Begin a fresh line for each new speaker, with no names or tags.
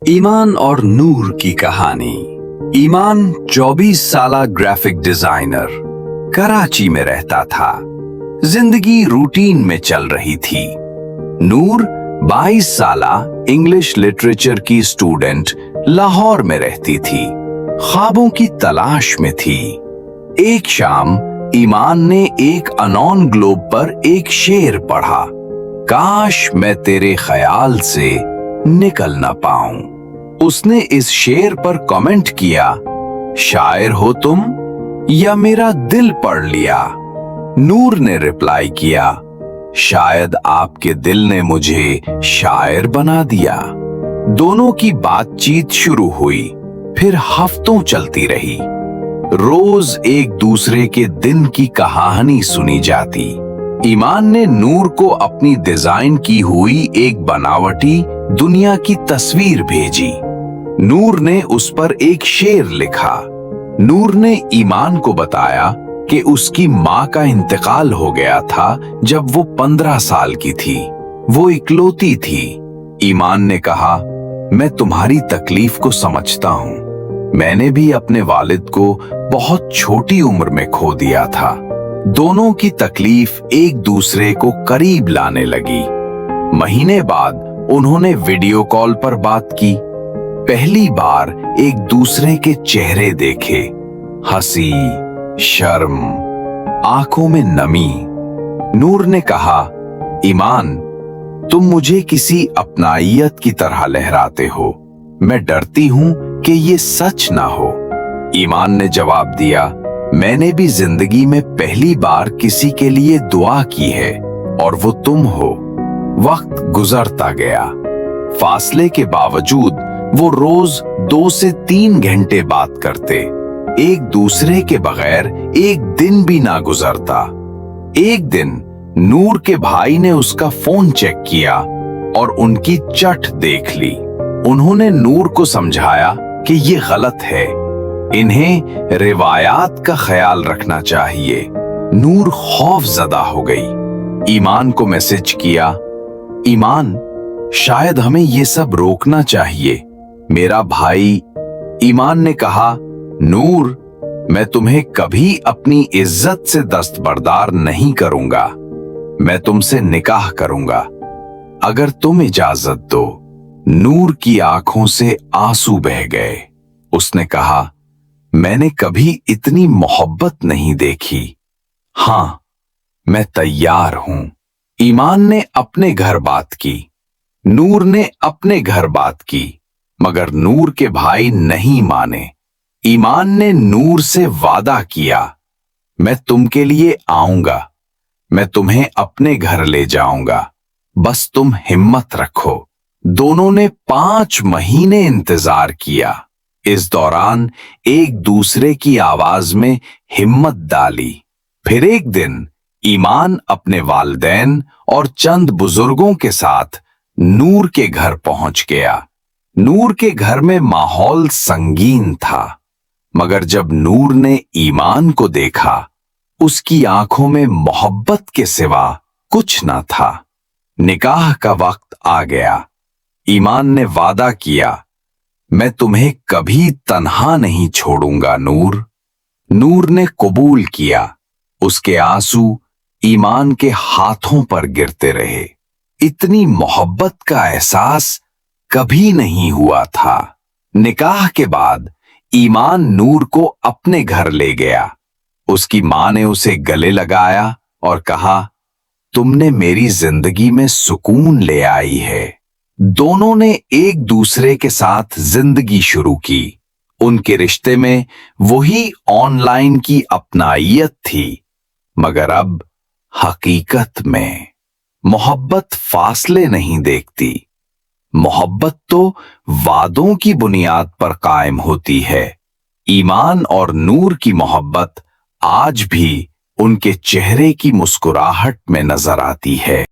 ईमान और नूर की कहानी। ईमान 24 साला ग्राफिक डिजाइनर कराची में रहता था। जिंदगी रूटीन में चल रही थी। नूर 22 साला इंग्लिश लिटरेचर की स्टूडेंट लाहौर में रहती थी, ख्वाबों की तलाश में थी। एक शाम ईमान ने एक अनोन ग्लोब पर एक शेर पढ़ा, काश मैं तेरे ख्याल से निकल ना पाऊं। उसने इस शेर पर कमेंट किया, शायर हो तुम या मेरा दिल पढ़ लिया। नूर ने रिप्लाई किया, शायद आपके दिल ने मुझे शायर बना दिया। दोनों की बातचीत शुरू हुई, फिर हफ्तों चलती रही। रोज एक दूसरे के दिन की कहानी सुनी जाती। ईमान ने नूर को अपनी डिजाइन की हुई एक बनावटी दुनिया की तस्वीर भेजी। नूर ने उस पर एक शेर लिखा। नूर ने ईमान को बताया कि उसकी माँ का इंतकाल हो गया था जब वो 15 साल की थी। वो इकलौती थी। ईमान ने कहा, मैं तुम्हारी तकलीफ को समझता हूँ। मैंने भी अपने वालिद को बहुत छोटी उम्र में खो दिया था। दोनों की तकलीफ एक दूसरे को करीब लाने लगी। महीने बाद उन्होंने वीडियो कॉल पर बात की। पहली बार एक दूसरे के चेहरे देखे, हंसी, शर्म, आंखों में नमी। नूर ने कहा, ईमान, तुम मुझे किसी अपनाइयत की तरह लहराते हो। मैं डरती हूं कि ये सच ना हो। ईमान ने जवाब दिया, मैंने भी जिंदगी में पहली बार किसी के लिए दुआ की है और वो तुम हो। वक्त गुजरता गया। फासले के बावजूद वो रोज 2 से 3 घंटे बात करते। एक दूसरे के बगैर एक दिन भी ना गुजरता। एक दिन नूर के भाई ने उसका फोन चेक किया और उनकी चट देख ली। उन्होंने नूर को समझाया कि ये गलत है, इन्हें रिवायात का ख्याल रखना चाहिए। नूर खौफजदा हो गई। ईमान को मैसेज किया, ईमान, शायद हमें ये सब रोकना चाहिए। मेरा भाई। ईमान ने कहा, नूर, मैं तुम्हें कभी अपनी इज्जत से दस्तबरदार नहीं करूंगा। मैं तुमसे निकाह करूंगा अगर तुम इजाजत दो। नूर की आंखों से आंसू बह गए। उसने कहा, मैंने कभी इतनी मोहब्बत नहीं देखी। हां, मैं तैयार हूं। ईमान ने अपने घर बात की। नूर ने अपने घर बात की, मगर नूर के भाई नहीं माने। ईमान ने नूर से वादा किया, मैं तुम के लिए आऊंगा, मैं तुम्हें अपने घर ले जाऊंगा, बस तुम हिम्मत रखो। दोनों ने 5 महीने इंतजार किया। इस दौरान एक दूसरे की आवाज में हिम्मत डाली। फिर एक दिन ईमान अपने वालिदैन और चंद बुजुर्गों के साथ नूर के घर पहुंच गया। नूर के घर में माहौल संगीन था, मगर जब नूर ने ईमान को देखा, उसकी आंखों में मोहब्बत के सिवा कुछ न था। निकाह का वक्त आ गया। ईमान ने वादा किया, मैं तुम्हें कभी तन्हा नहीं छोड़ूंगा नूर। नूर ने कबूल किया। उसके आंसू ईमान के हाथों पर गिरते रहे। इतनी मोहब्बत का एहसास कभी नहीं हुआ था। निकाह के बाद ईमान नूर को अपने घर ले गया। उसकी मां ने उसे गले लगाया और कहा, तुमने मेरी जिंदगी में सुकून ले आई है। दोनों ने एक दूसरे के साथ जिंदगी शुरू की। उनके रिश्ते में वही ऑनलाइन की अपनाइयत थी, मगर अब हकीकत में मोहब्बत फासले नहीं देखती। मोहब्बत तो वादों की बुनियाद पर कायम होती है। ईमान और नूर की मोहब्बत आज भी उनके चेहरे की मुस्कुराहट में नजर आती है।